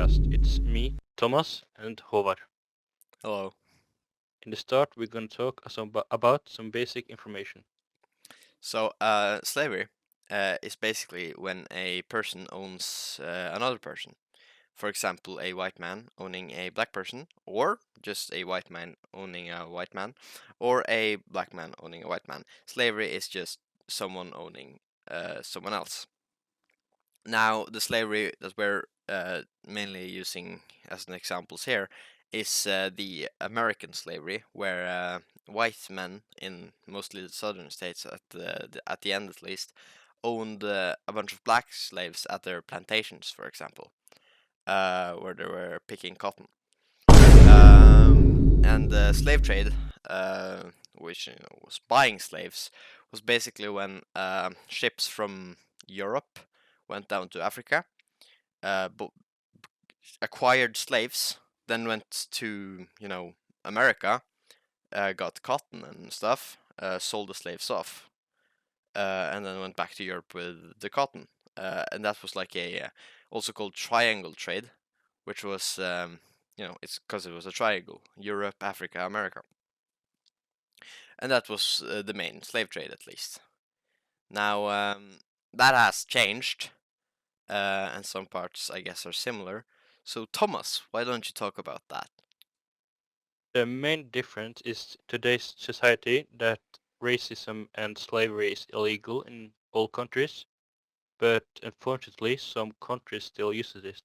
podcast. It's me, Thomas, and Håvard. Hello. In the start, we're going to talk about some basic information. So, slavery is basically when a person owns another person. For example, a white man owning a black person, or just a white man owning a white man, or a black man owning a white man. Slavery is just someone owning someone else. Now, the slavery that we're mainly using as an examples here is the American slavery, where white men in mostly the southern states, at the end at least, owned a bunch of black slaves at their plantations, for example, where they were picking cotton. And the slave trade, which was buying slaves, was basically when ships from Europe went down to Africa, but acquired slaves, then went to America, got cotton and stuff, sold the slaves off, and then went back to Europe with the cotton, and that was like a also called triangle trade, which was it's because it was a triangle: Europe, Africa, America, and that was the main slave trade at least. Now that has changed, and some parts I guess are similar. So Thomas, why don't you talk about that? The main difference is today's society that racism and slavery is illegal in all countries, but unfortunately, some countries still use it.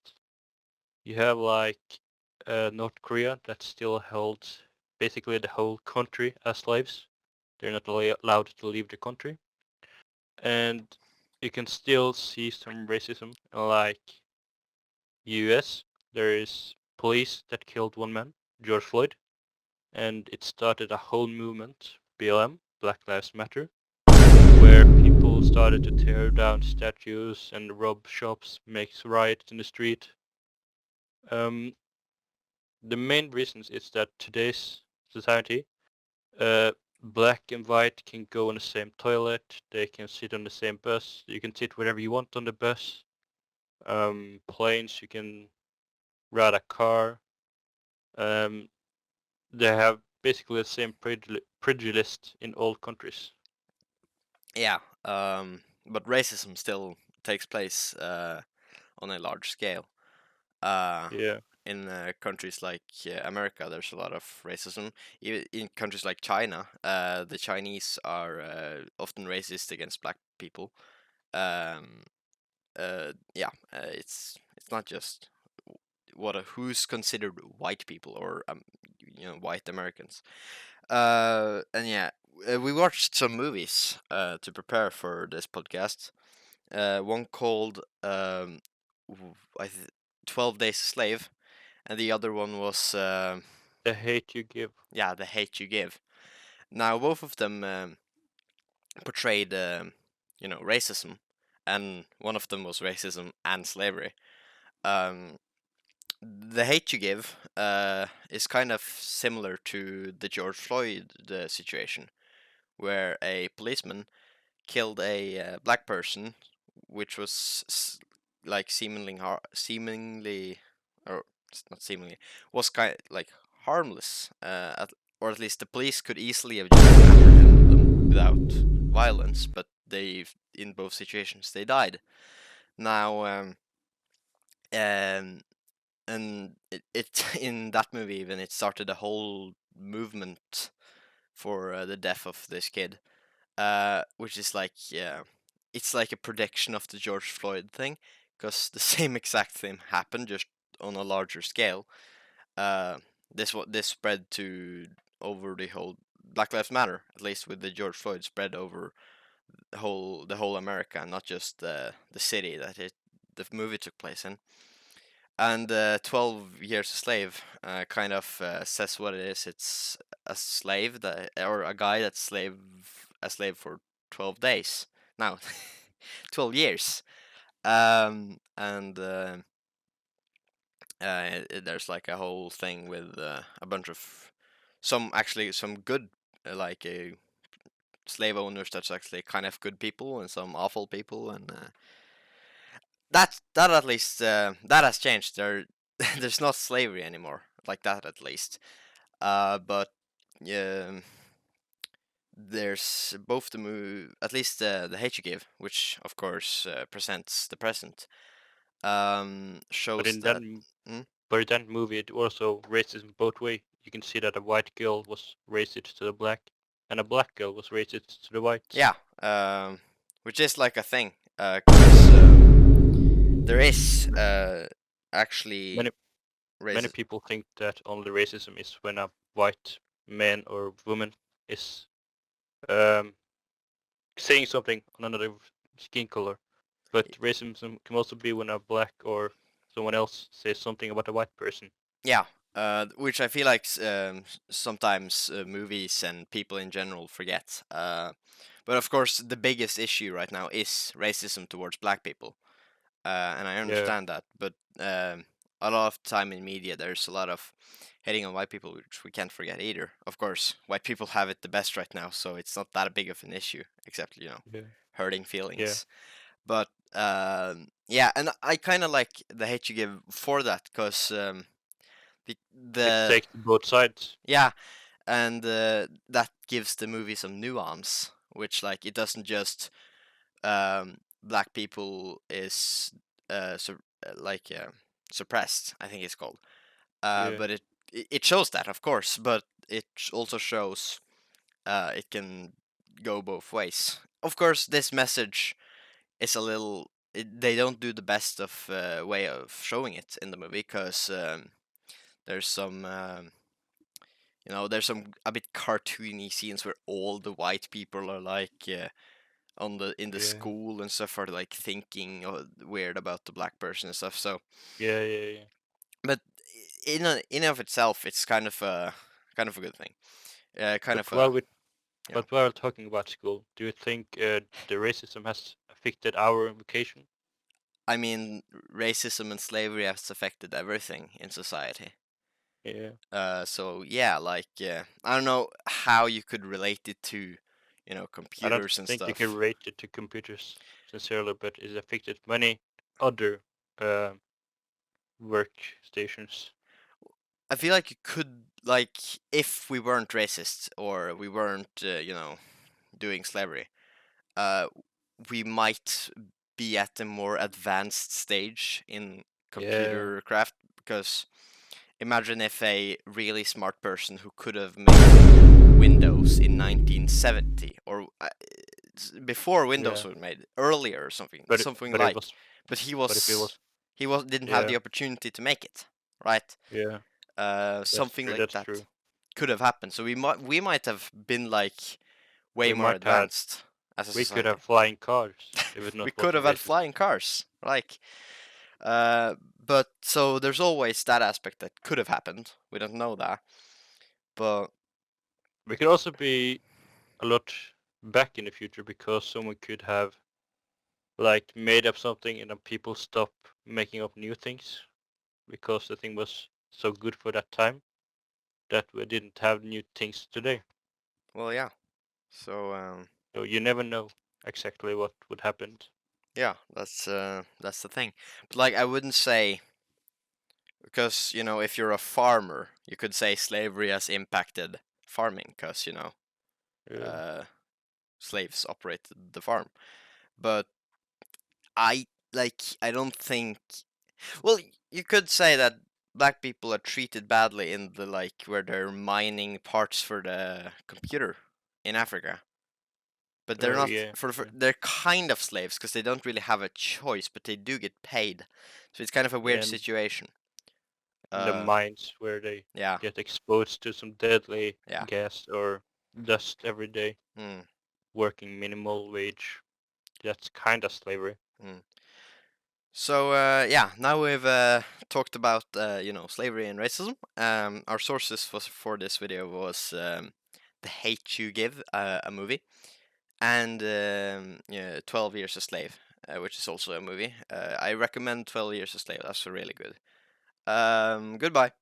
You have like North Korea that still holds basically the whole country as slaves. They're not allowed to leave the country. And you can still see some racism. Like US, there is police that killed one man, George Floyd, and it started a whole movement, BLM, Black Lives Matter, where people started to tear down statues and rob shops, make riots in the street. Um, the main reasons is that today's society, uh, black and white can go on the same toilet, they can sit on the same bus, you can sit wherever you want on the bus. Planes, you can ride a car. Um, they have basically the same prejudice in all countries. Yeah, but racism still takes place on a large scale. Uh, Yeah, in countries like America, there's a lot of racism. Even in countries like China, the Chinese are often racist against black people. Um, it's not just who's considered white people or white Americans. And yeah, we watched some movies to prepare for this podcast. One called 12 Days a Slave, and the other one was the hate you give. The Hate You Give. Now both of them portrayed racism, and one of them was racism and slavery. Um, the Hate You Give is kind of similar to the George Floyd situation, where a policeman killed a black person, which was like seemingly, or not seemingly, was kind like harmless, or at least the police could easily have just apprehended them without violence, but they, in both situations, they died. Now, um, and it in that movie even it started a whole movement for the death of this kid, which is like it's like a prediction of the George Floyd thing, because the same exact thing happened just on a larger scale. Uh, this spread to over the whole Black Lives Matter, at least with the George Floyd, spread over the whole America, not just the city that the movie took place in. And 12 Years a Slave kind of says what it is. It's a slave that, or a guy that's a slave for 12 days. Now, 12 years. And there's like a whole thing with a bunch of some good slave owners that's actually kind of good people and some awful people, and that at least that has changed. there's not slavery anymore like that, at least. But um, there's both the move, at least the hate you give, which of course presents the present, But shows in that that. Mm, but in that movie, it also racism both way. You can see that a white girl was racist to the black, and a black girl was racist to the whites. yeah, which is like a thing, because there is actually Many many racist. people think that only racism is when a white man or woman is um, saying something on another skin color. But racism can also be when a black or someone else says something about a white person. Yeah, which I feel like sometimes movies and people in general forget. But of course, the biggest issue right now is racism towards black people, and I Yeah, understand that. But a lot of time in media, there's a lot of hating on white people, which we can't forget either. Of course, white people have it the best right now, so it's not that big of an issue, except yeah, hurting yeah. feelings. But yeah, and I kind of like the hate you give for that, because It the takes both sides. yeah, and that gives the movie some nuance, which like it doesn't just black people is like suppressed, I think it's called, Yeah, but it shows that, of course, but it also shows it can go both ways. Of course, this message is a little. They don't do the best of way of showing it in the movie, because there's some there's some a bit cartoony scenes where all the white people are like on the in the yeah, school and stuff, are like thinking weird about the black person and stuff. So, yeah, yeah, yeah. but in of itself, it's kind of a good thing. Kind But of while a we you know. but while talking about school, do you think the racism has affected our education? I mean, racism and slavery has affected everything in society. Yeah, So yeah, like I don't know how you could relate it to, I don't computers and think you can stuff. relate it to computers sincerely, but it affected many other uh, workstations. I feel like you could, like, if we weren't racist, or we weren't, doing slavery, uh, we might be at a more advanced stage in Yeah, computer craft, because imagine if a really smart person who could have made Windows in 1970, or before Windows yeah. was made, earlier, or something, But something but it like, was but he but if it was was he was didn't have yeah, the opportunity to make it, right? yeah, that's Something true. like That's that true. could have happened. So we might have been like way We more might have advanced as a we could society. have flying cars if it We not was could for have had racism. flying cars, like, but so there's always that aspect that could have happened. We don't know that, but We could also be a lot back in the future because someone could have like made up something and then people stop making up new things because the thing was so good for that time that we didn't have new things today. well, yeah. So So you never know exactly what would happen. yeah, that's the thing. But like, I wouldn't say, because if you're a farmer, you could say slavery has impacted farming, because Yeah, uh, slaves operated the farm. But I don't think. Well, you could say that black people are treated badly in the, like, where they're mining parts for the computer in Africa. But they're not yeah, for yeah. they're kind of slaves, because they don't really have a choice, but they do get paid. So it's kind of a Yeah, weird situation. in the Uh, mines where they yeah, get exposed to some deadly yeah. gas or dust every day, Mm, working minimal wage. That's kind of slavery. mm. So yeah, now we've talked about slavery and racism. Our sources for this video was The Hate You Give, a movie, and yeah, 12 Years a Slave, which is also a movie. I recommend 12 Years a Slave. That's really good. Goodbye.